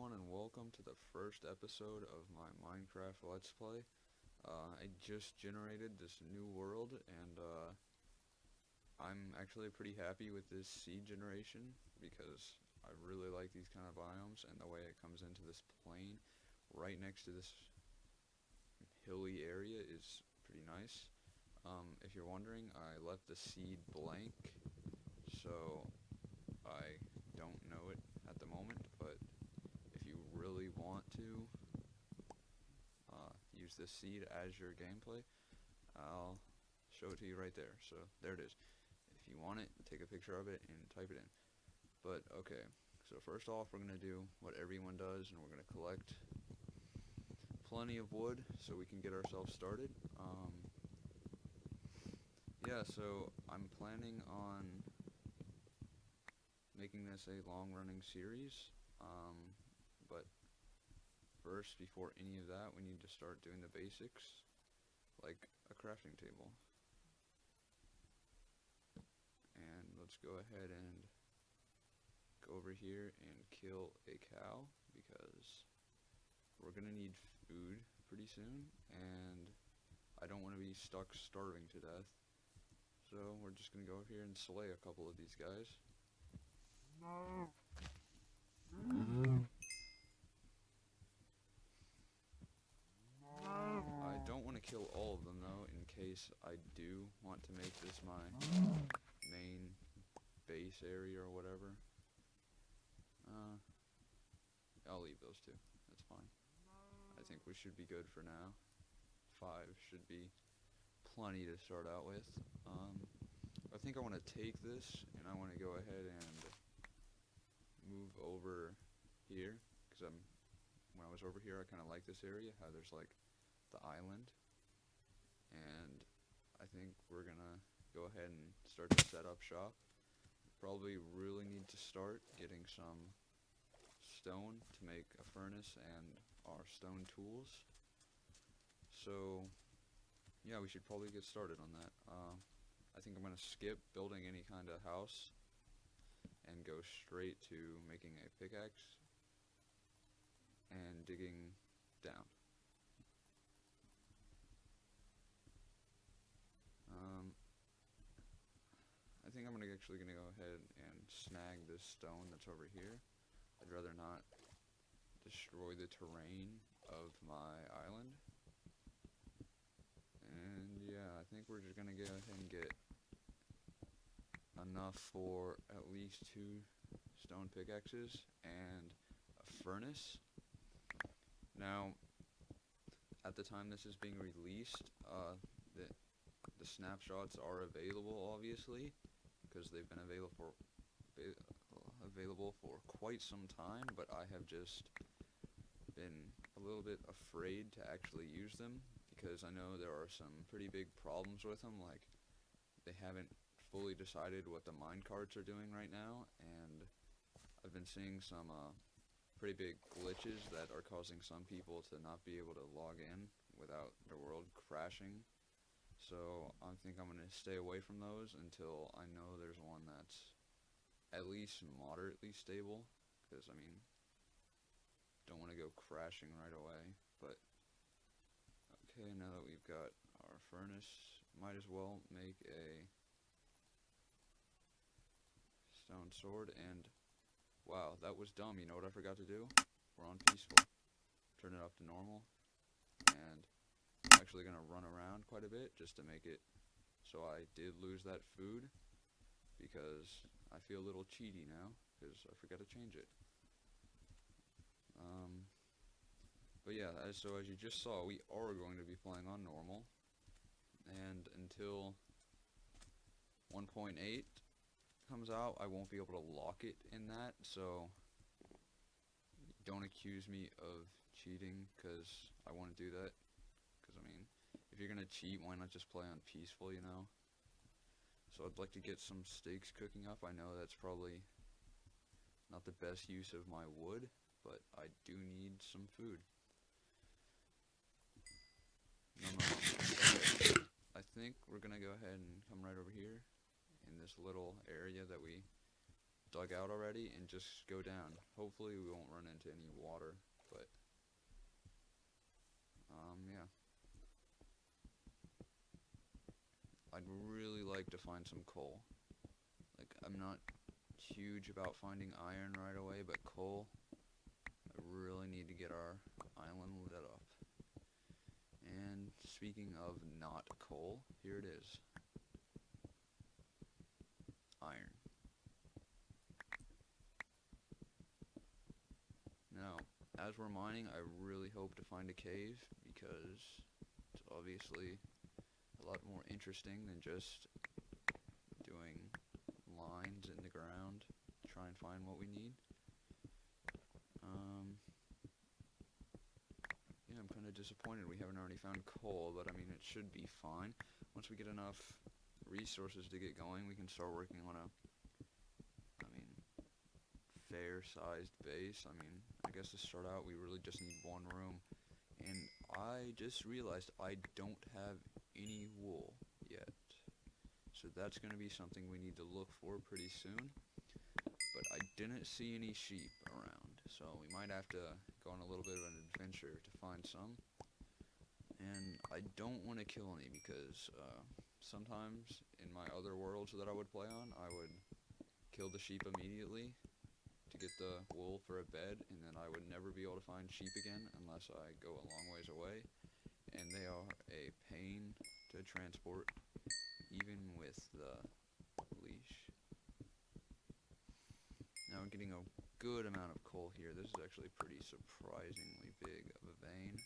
everyone, and welcome to the first episode of my Minecraft Let's Play. I just generated this new world, and I'm actually pretty happy with this seed generation because I really like these kind of biomes, and the way it comes into this plain right next to this hilly area is pretty nice. If you're wondering, I left the seed blank, so I don't know it at the moment, but if you really want to use this seed as your gameplay, I'll show it to you right there. So there it is. If you want it, take a picture of it and type it in. But okay, so first off, we're going to do what everyone does, and we're going to collect plenty of wood so we can get ourselves started. Yeah, so I'm planning on making this a long-running series, but first, before any of that, we need to start doing the basics, like a crafting table. And let's go ahead and go over here and kill a cow, because we're gonna need food pretty soon, and I don't want to be stuck starving to death. So we're just gonna go over here and slay a couple of these guys. I don't want to kill all of them though, in case I do want to make this my main base area or whatever. I'll leave those two. That's fine. I think we should be good for now. 5 should be plenty to start out with. I think I want to take this, and I want to go ahead and move over here, because when I was over here, I kind of like this area, how there's like the island, and I think we're gonna go ahead and start to set up shop. Probably really need to start getting some stone to make a furnace and our stone tools. So yeah, we should probably get started on that. I think I'm gonna skip building any kind of house and go straight to making a pickaxe and digging down. I think I'm actually gonna go ahead and snag this stone that's over here. I'd rather not destroy the terrain of my island. And yeah, I think we're just gonna go ahead and get enough for at least 2 stone pickaxes and a furnace. Now, at the time this is being released, the snapshots are available, obviously, because they've been available for quite some time, but I have just been a little bit afraid to actually use them, because I know there are some pretty big problems with them, like they haven't fully decided what the minecarts are doing right now, and I've been seeing some pretty big glitches that are causing some people to not be able to log in without their world crashing. So I think I'm going to stay away from those until I know there's one that's at least moderately stable, because I mean, don't want to go crashing right away. But okay, now that we've got our furnace, might as well make a stone sword. And wow, that was dumb. You know what I forgot to do? We're on peaceful. Turn it up to normal, and I'm actually going to run around quite a bit just to make it so I did lose that food, because I feel a little cheaty now because I forgot to change it. But yeah, so as you just saw, we are going to be playing on normal, and until 1.8 comes out, I won't be able to lock it in that, so don't accuse me of cheating, because I want to do that. Because I mean, if you're gonna cheat, why not just play on peaceful, you know? So I'd like to get some steaks cooking up. I know that's probably not the best use of my wood, but I do need some food. No. Okay. I think we're gonna go ahead and come right over here in this little area that we dug out already and just go down. Hopefully we won't run into any water, but yeah. I'd really like to find some coal. Like, I'm not huge about finding iron right away, but coal, I really need to get our island lit up. And speaking of not coal, here it is. Iron. Now, as we're mining, I really hope to find a cave, because it's obviously a lot more interesting than just doing lines in the ground to try and find what we need. Yeah, I'm kind of disappointed we haven't already found coal, but I mean, it should be fine. Once we get enough resources to get going, we can start working on a, fair-sized base. I guess to start out, we really just need one room. And I just realized I don't have any wool yet. So that's going to be something we need to look for pretty soon. But I didn't see any sheep around, so we might have to go on a little bit of an adventure to find some. And I don't want to kill any, because sometimes in my other worlds that I would play on, I would kill the sheep immediately to get the wool for a bed, and then I would never be able to find sheep again unless I go a long ways away. And they are a pain to transport, even with the leash. Now we're getting a good amount of coal here. This is actually pretty surprisingly big of a vein.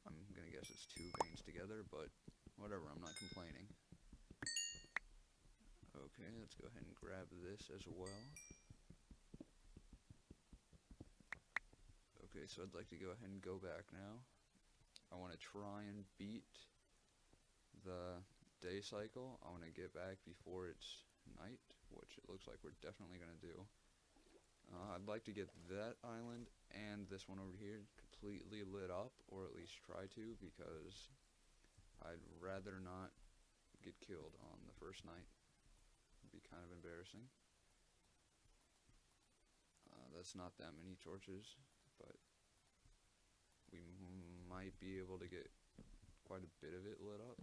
I'm gonna guess it's 2 veins together, but whatever, I'm not complaining. Okay, let's go ahead and grab this as well. Okay, so I'd like to go ahead and go back now. I want to try and beat the day cycle. I want to get back before it's night, which it looks like we're definitely going to do. I'd like to get that island and this one over here completely lit up, or at least try to, because I'd rather not get killed on the first night. It'd be kind of embarrassing. That's not that many torches, but we might be able to get quite a bit of it lit up.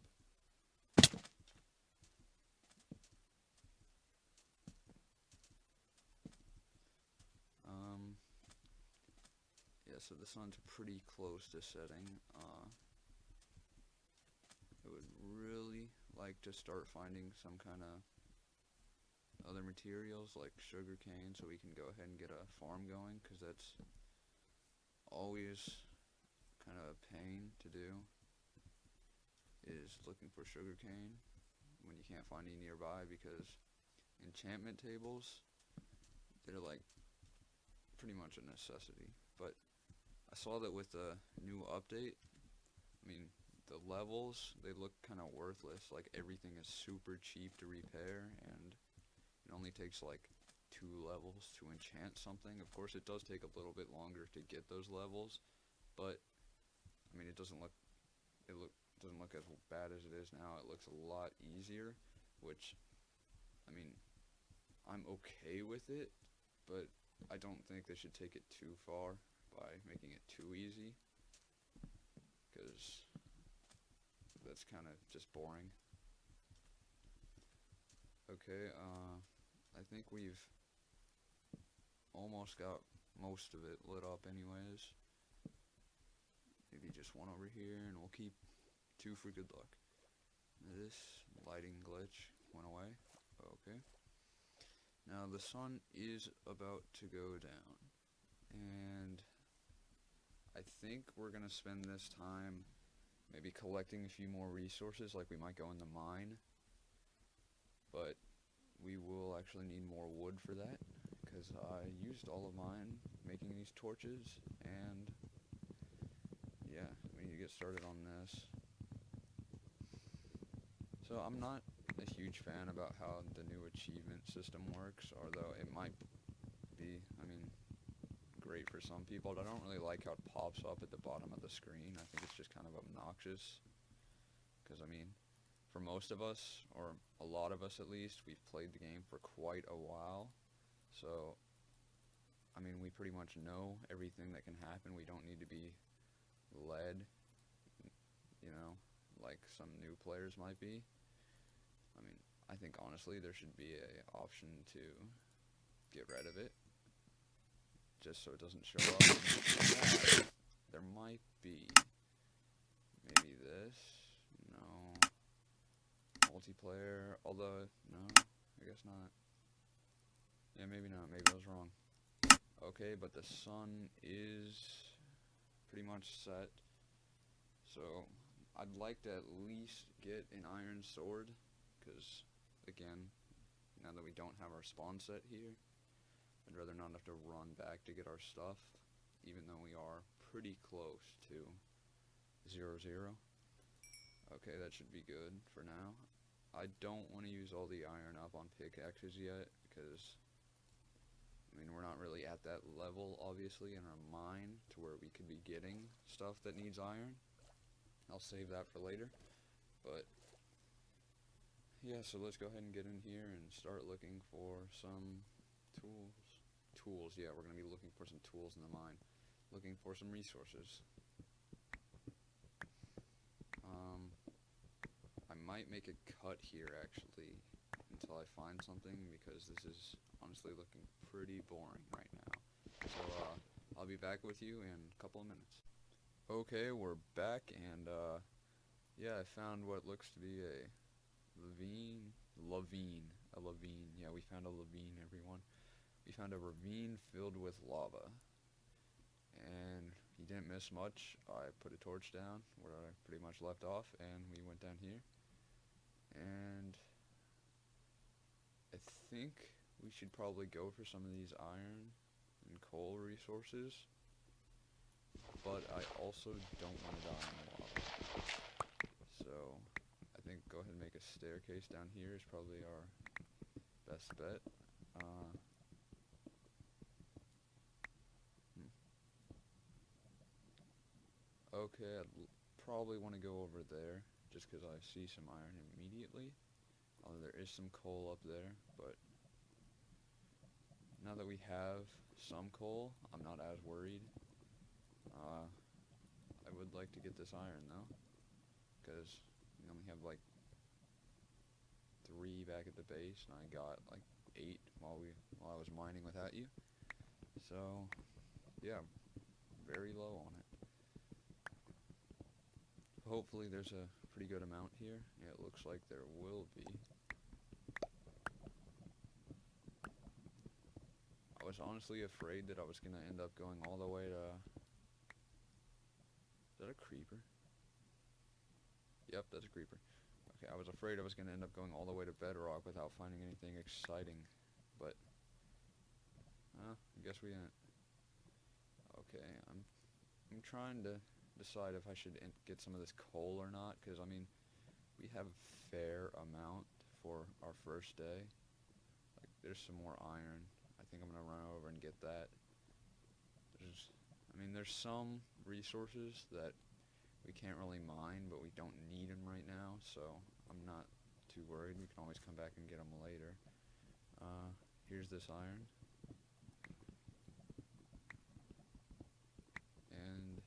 Yeah, so the sun's pretty close to setting. I would really like to start finding some kind of other materials like sugarcane, so we can go ahead and get a farm going, because that's always kind of a pain to do, is looking for sugarcane when you can't find any nearby, because enchantment tables, they're like pretty much a necessity. But I saw that with the new update, the levels, they look kind of worthless. Like, everything is super cheap to repair, and it only takes like 2 levels to enchant something. Of course, it does take a little bit longer to get those levels, but it doesn't look as bad as it is now. It looks a lot easier, which I'm okay with it, but I don't think they should take it too far by making it too easy, because that's kind of just boring. Okay, I think we've almost got most of it lit up anyways. Maybe just one over here, and we'll keep 2 for good luck. This lighting glitch went away. Okay. Now the sun is about to go down, and I think we're gonna spend this time maybe collecting a few more resources, like we might go in the mine, but we will actually need more wood for that, because I used all of mine making these torches, and yeah, we need to get started on this. So I'm not a huge fan about how the new achievement system works, although it might be, great for some people. But I don't really like how it pops up at the bottom of the screen. I think it's just kind of obnoxious, because for most of us, or a lot of us at least, we've played the game for quite a while, So, I mean, we pretty much know everything that can happen. We don't need to be led, you know, like some new players might be. I mean, I think honestly there should be a option to get rid of it, just so it doesn't show up. Yeah, there might be. Maybe this. No. Multiplayer. Although, no, I guess not. Yeah, maybe not. Maybe I was wrong. Okay, but the sun is pretty much set. So, I'd like to at least get an iron sword. Because, again, now that we don't have our spawn set here, I'd rather not have to run back to get our stuff, even though we are pretty close to 0-0. Okay, that should be good for now. I don't want to use all the iron up on pickaxes yet, because, I mean, we're not really at that level, obviously, in our mine, to where we could be getting stuff that needs iron. I'll save that for later, but yeah, so let's go ahead and get in here and start looking for some tools. Tools, yeah, we're going to be looking for some tools in the mine. Looking for some resources. I might make a cut here, actually, until I find something, because this is honestly looking pretty boring right now. So, I'll be back with you in a couple of minutes. Okay, we're back, and, yeah, I found what looks to be a lavine. Yeah, we found a lavine, everyone. We found a ravine filled with lava. And you didn't miss much. I put a torch down where I pretty much left off, and we went down here. And I think we should probably go for some of these iron and coal resources. But I also don't want to die in the lava. So I think go ahead and make a staircase down here is probably our best bet. Okay, I'd probably want to go over there, just because I see some iron immediately. Although there is some coal up there, but now that we have some coal, I'm not as worried. I would like to get this iron, though, because we only have, like, 3 back at the base, and I got, like, 8 while I was mining without you. So, yeah, very low on it. Hopefully there's a pretty good amount here. Yeah, it looks like there will be. I was honestly afraid that I was going to end up going all the way to... Is that a creeper? Yep, that's a creeper. Okay, I was afraid I was going to end up going all the way to bedrock without finding anything exciting. But, I guess we didn't. Okay, I'm trying to decide if I should get some of this coal or not, because, I mean, we have a fair amount for our first day. Like, there's some more iron. I think I'm going to run over and get that. There's some resources that we can't really mine, but we don't need them right now, so I'm not too worried. We can always come back and get them later. Here's this iron. And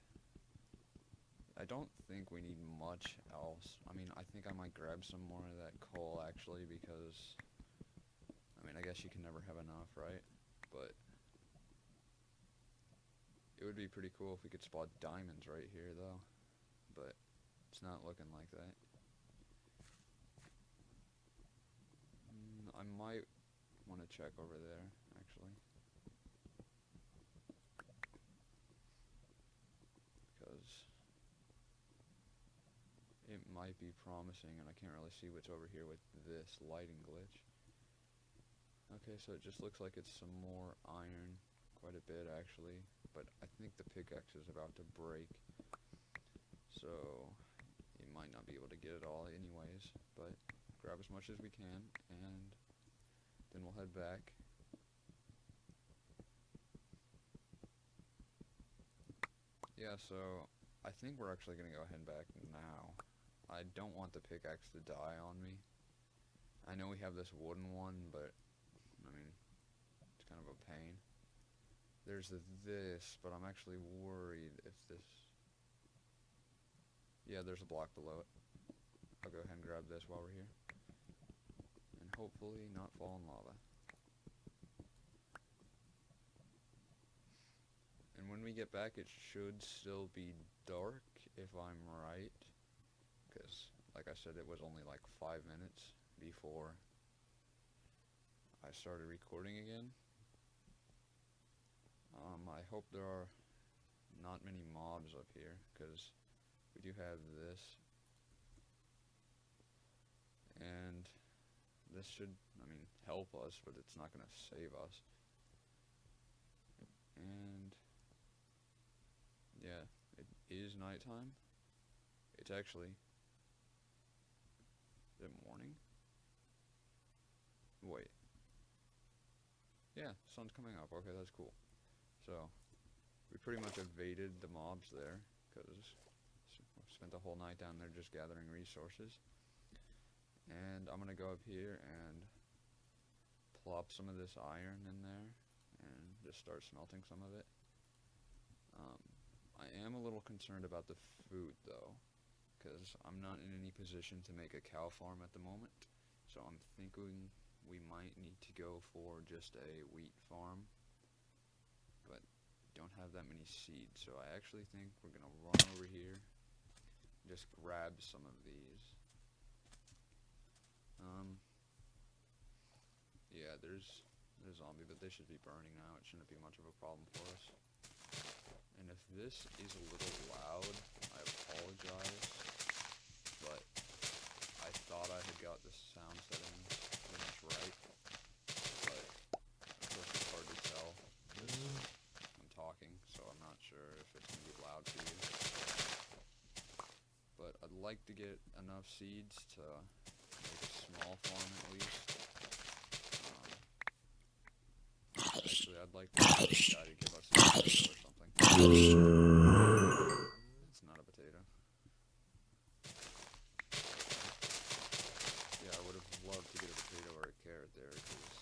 I don't think we need much else. I mean, I think I might grab some more of that coal, actually, because, I mean, I guess you can never have enough, right? But it would be pretty cool if we could spot diamonds right here, though. But it's not looking like that. I might want to check over there, actually. Because it might be promising, and I can't really see what's over here with this lighting glitch. Okay, so it just looks like it's some more iron. Quite a bit, actually. But I think the pickaxe is about to break. So, you might not be able to get it all anyways. But grab as much as we can, and then we'll head back. Yeah, so I think we're actually going to go ahead and back now. I don't want the pickaxe to die on me. I know we have this wooden one, but, I mean, it's kind of pain. There's this, but I'm actually worried if this... Yeah, there's a block below it. I'll go ahead and grab this while we're here. And hopefully not fall in lava. And when we get back, it should still be dark, if I'm right. Because, like I said, it was only like 5 minutes before I started recording again. I hope there are not many mobs up here, because we do have this. And this should, help us, but it's not going to save us. And yeah, it is nighttime. It's actually... Is it morning? Wait. Yeah, sun's coming up. Okay, that's cool. So, we pretty much evaded the mobs there, because we spent the whole night down there just gathering resources. And I'm going to go up here and plop some of this iron in there, and just start smelting some of it. I am a little concerned about the food, though, because I'm not in any position to make a cow farm at the moment. So I'm thinking we might need to go for just a wheat farm, but don't have that many seeds, so I actually think we're gonna run over here and just grab some of these. Yeah, there's a zombie, but they should be burning now. It shouldn't be much of a problem for us. And if this is a little loud, I apologize, but I thought I had got the sound settings pretty much right, but of course it's hard to tell because I'm talking, so I'm not sure if it's going to be loud for you. But I'd like to get enough seeds to make a small farm at least. Actually, I'd like to get this guy to give us a potato or something. It's not a potato. Yeah, I would have loved to get a potato or a carrot there, because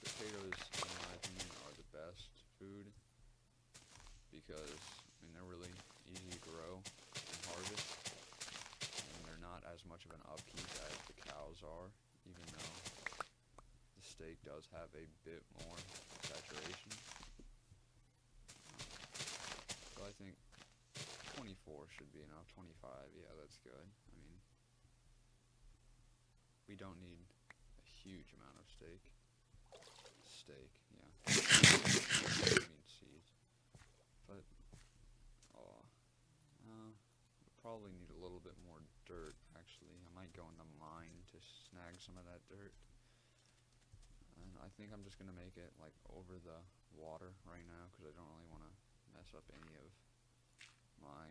potatoes, in my opinion, are the best food, because, they're really easy to grow and harvest, and they're not as much of an upkeep as the cows are, even though the steak does have a bit more saturation. So I think 24 should be enough. 25, yeah, that's good. We don't need a huge amount of steak. Steak, yeah. I mean seeds. But, we probably need a little bit more dirt, actually. I might go in the mine to snag some of that dirt. And I think I'm just going to make it, like, over the water right now, because I don't really want to mess up any of my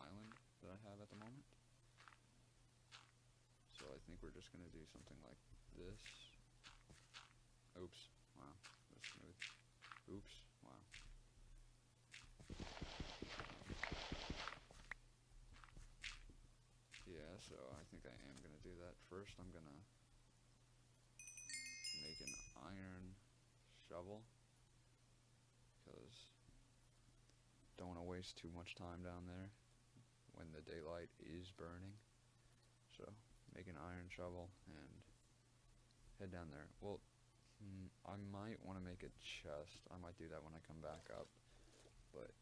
island that I have at the moment. So I think we're just going to do something like this. Oops. Wow. That's smooth. Oops. Wow. Yeah, so I think I am going to do that. First, I'm going to make an iron shovel, because don't want to waste too much time down there when the daylight is burning. So, make an iron shovel and head down there. Well, I might want to make a chest. I might do that when I come back up. But,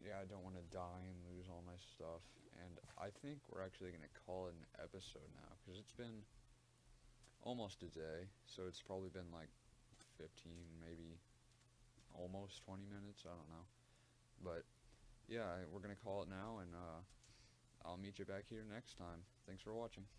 yeah, I don't want to die and lose all my stuff. And I think we're actually going to call it an episode now, because it's been almost a day. So it's probably been like 15, maybe almost 20 minutes. I don't know. But, yeah, we're going to call it now, and I'll meet you back here next time. Thanks for watching.